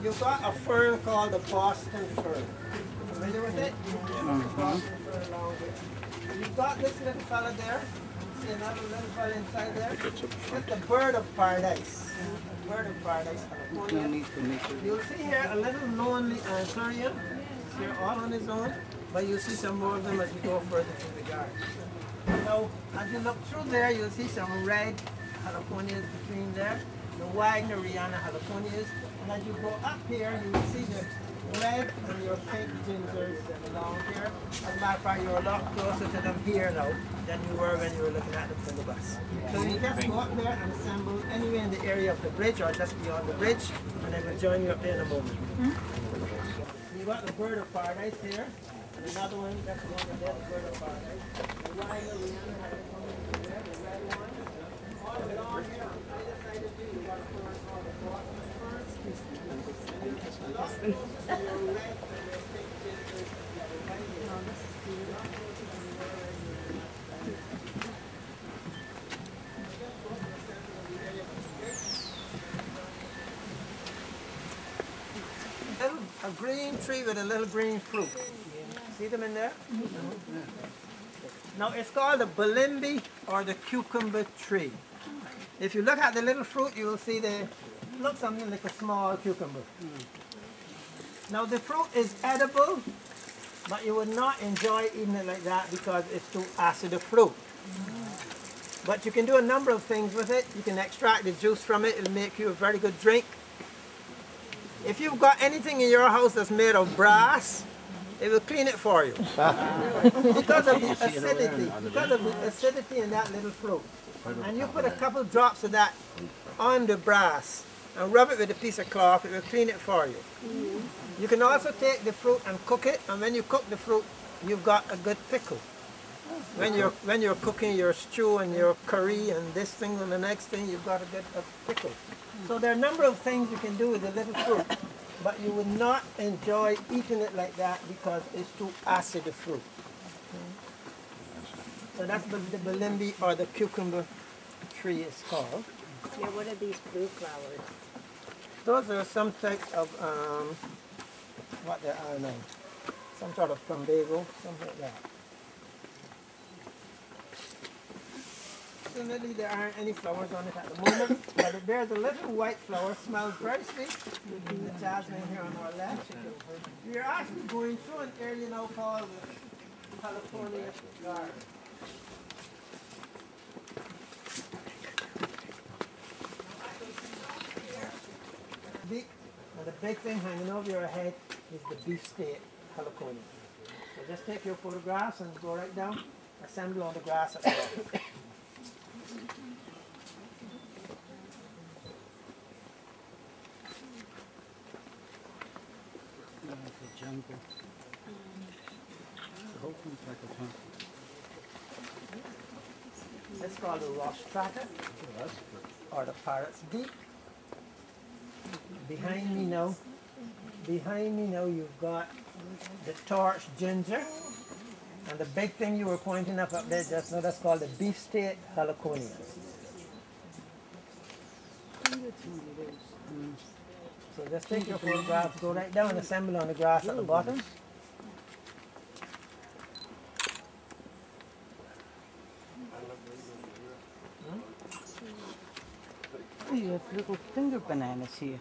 You've got a fern called the Boston fern. Familiar with it? The Boston fern along here. You've got this little fella there. See another little fella inside there? It's the bird of paradise. Bird of paradise. You'll see here a little lonely anthurium. He's here all on his own. But you'll see some more of them as we go further through the garden. Now, as you look through there, you'll see some red haliconias between there. The Wagneriana haliconias. And as you go up here, you will see the red and your pink gingers along here. As a matter of fact, you're a lot closer to them here now than you were when you were looking at them from the bus. So you just go up there and assemble anywhere in the area of the bridge or just beyond the bridge, and I will join you up there in a moment. You've got the bird of paradise here. And another one, that's the one there, the bird of paradise. The Wagneriana haliconias there, the red one. All along here, on either side of you, you've got a fern called the Boston fern. A green tree with a little green fruit. See them in there? Now it's called the balimbi or the cucumber tree. If you look at the little fruit, you will see the looks something like a small cucumber. Now the fruit is edible, but you would not enjoy eating it like that because it's too acid a fruit. But you can do a number of things with it. You can extract the juice from it. It'll make you a very good drink. If you've got anything in your house that's made of brass, it will clean it for you. Because of the acidity in that little fruit. And you put a couple drops of that on the brass and rub it with a piece of cloth, it will clean it for you. You can also take the fruit and cook it, and when you cook the fruit, you've got a good pickle. When you're cooking your stew and your curry and this thing and the next thing, you've got a good pickle. So there are a number of things you can do with the little fruit, but you would not enjoy eating it like that because it's too acid a fruit. So that's the balimbi or the cucumber tree is called. Yeah, what are these blue flowers? Those are some types of, what they are now, some sort of plumbago, something like that. Fortunately, there aren't any flowers on it at the moment, but it bears a little white flower, smells very sweet. The jasmine here on our left. We are actually going through an area now called the California Garden. And the big thing hanging over your head is the beefsteak haliconia. So just take your photographs and go right down, assemble on the grass at the bottom. It's a jungle. The whole thing's like a jungle. It's called the rostrata, or the parrot's beak. Behind me now, you've got the torch ginger, and the big thing you were pointing up there just now, that's called the beefsteak haliconia. So just take your photographs, go right down and assemble on the grass at the bottom. Oh, you have little finger bananas here.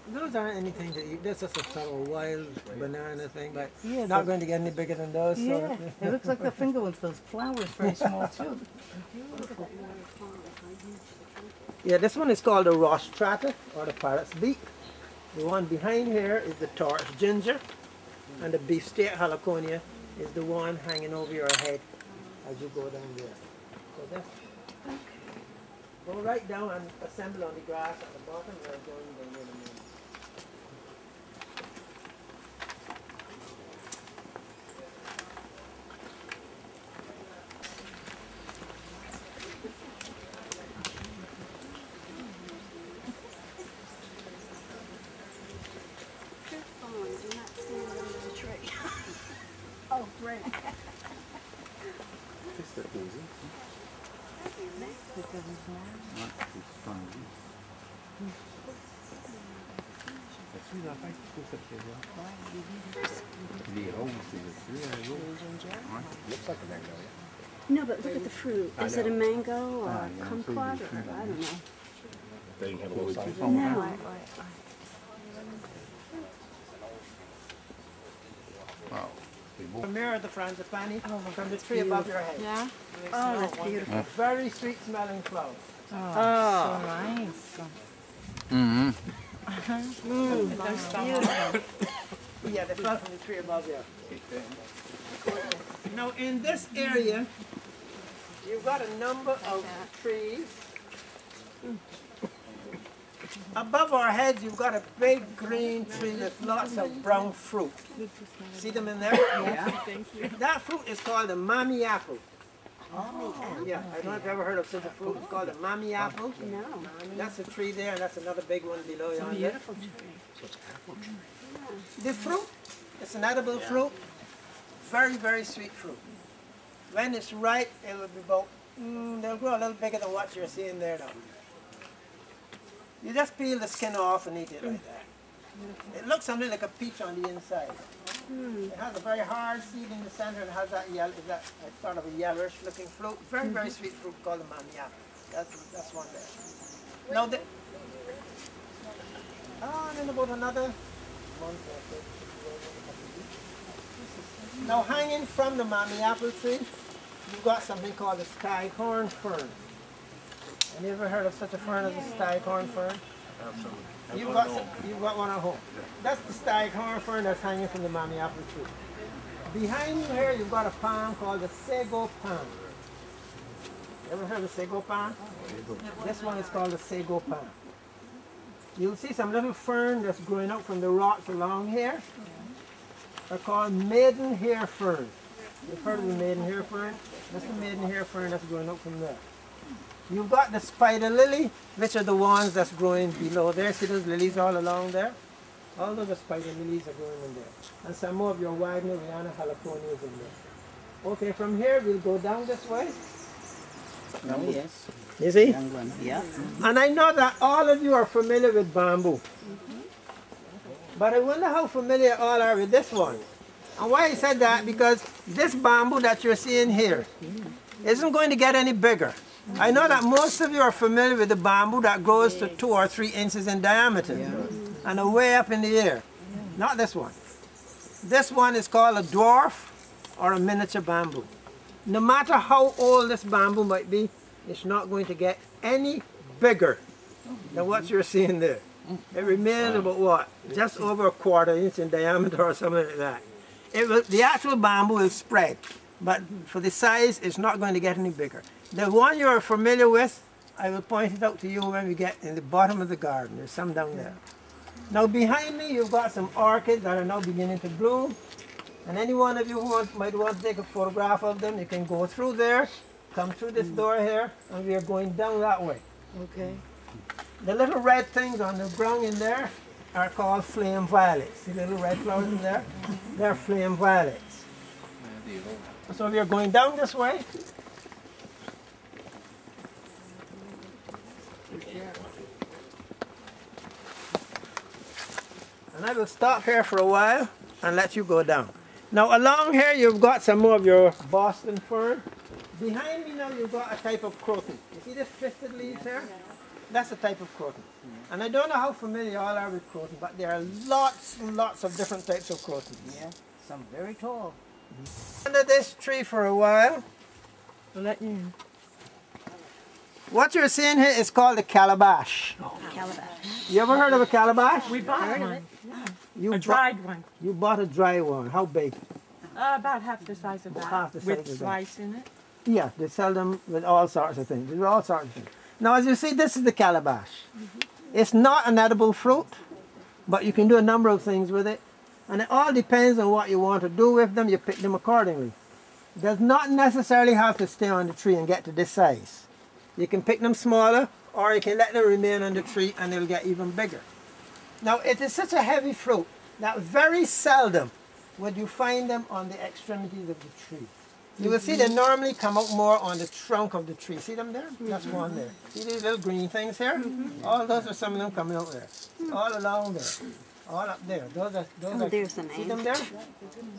Those aren't anything to eat. That's just a sort of wild banana thing, but Yeah, not going to get any bigger than those. Yeah, So. it looks like the finger ones. Those flowers very small too. Yeah, this one is called the rostrata, or the parrot's beak. The one behind here is the torch ginger, and the beefsteak haliconia is the one hanging over your head as you go down there. So just go right down and assemble on the grass at the bottom. We're going down there in a minute. Oh, great. No, but look at the fruit. Is it a mango or a kumquat or I don't know. They didn't have a little size. No. A mirror of the frangipani from the tree above your head. Yeah? Oh, that's beautiful. Very sweet smelling flowers. Oh, so nice. Yeah, they fell from the tree above there. Now in this area, you've got a number of trees. Above our heads, you've got a big green tree with lots of brown fruit. See them in there? Yeah. Thank you. That fruit is called the mammy apple. Oh, Yeah, I don't know if you've ever heard of such a fruit. It's called the mammy apple. no. That's a tree there, and that's another big one below yonder. Beautiful tree. The fruit, it's an edible fruit. Very, very sweet fruit. When it's ripe, it will be about, they'll grow a little bigger than what you're seeing there now. You just peel the skin off and eat it like that. It looks something like a peach on the inside. It has a very hard seed in the center and has that yellow, that sort of a yellowish looking fruit. Very, very sweet fruit called the mammy apple. That's one there. Now, and then about another one. Now, hanging from the mammy apple tree, you've got something called the skyhorn fern. Have you ever heard of such a fern as a skyhorn fern? Absolutely. You've got one at home. That's the skyhorn fern that's hanging from the mammy apple tree. Behind you here, you've got a palm called the sago palm. Ever heard of sago palm? This one is called the sago palm. You'll see some little fern that's growing up from the rocks along here. They're called maidenhair fern. You've heard of the maidenhair fern? That's the maidenhair fern that's growing up from there. You've got the spider lily, which are the ones that's growing below there. See those lilies all along there? All those are spider lilies are growing in there. And some more of your Wagner Rihanna jalapenios in there. Okay, from here we'll go down this way. Oh, yes. You see? Young one. Yeah. And I know that all of you are familiar with bamboo. But I wonder how familiar all are with this one. And why I said that, because this bamboo that you're seeing here isn't going to get any bigger. I know that most of you are familiar with the bamboo that grows to 2 or 3 inches in diameter and are way up in the air. Not this one. This one is called a dwarf or a miniature bamboo. No matter how old this bamboo might be, it's not going to get any bigger than what you're seeing there. It remains about what? Just over a 1/4 inch in diameter or something like that. The actual bamboo will spread, but for the size, it's not going to get any bigger. The one you're familiar with, I will point it out to you when we get in the bottom of the garden. There's some down there. Now behind me, you've got some orchids that are now beginning to bloom. And any one of you who might want to take a photograph of them, you can go through there, come through this door here, and we are going down that way. Okay. The little red things on the ground in there are called flame violets. See the little red flowers in there? They're flame violets. So we are going down this way. And I will stop here for a while and let you go down. Now along here you've got some more of your Boston fern. Behind me now you've got a type of croton. You see this twisted leaves here? That's a type of croton. And I don't know how familiar you all are with croton, but there are lots and lots of different types of crotons. Yeah. Some very tall. Under this tree for a while. I'll let you in. What you're seeing here is called a calabash. Calabash. You ever heard of a calabash? We bought one, You dried one, You bought a dry one. How big? about half the size of that, Half the size with of that. slice in it. Yeah, they sell them with all sorts of things. There's all sorts of things. Now, as you see, this is the calabash. It's not an edible fruit, but you can do a number of things with it. And it all depends on what you want to do with them. You pick them accordingly. It does not necessarily have to stay on the tree and get to this size. You can pick them smaller, or you can let them remain on the tree and they'll get even bigger. Now, it is such a heavy fruit that very seldom would you find them on the extremities of the tree. You will see they normally come out more on the trunk of the tree. See them there? That's one there. See these little green things here? All those are some of them coming out there. All along there. all up there. Those are, Oh, there's an see ant. them there?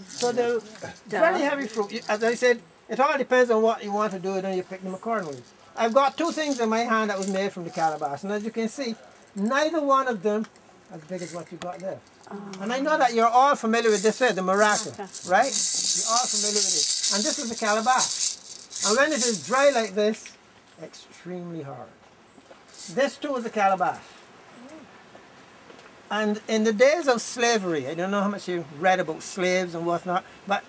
So they're very heavy fruit. As I said, it all depends on what you want to do, and then you pick them accordingly. I've got two things in my hand that was made from the calabash, and as you can see, neither one of them as big as what you got there. And I know that you're all familiar with this, the maraca, right? You're all familiar with it. And this is the calabash. And when it is dry like this, extremely hard. This too is a calabash. And in the days of slavery, I don't know how much you read about slaves and whatnot, but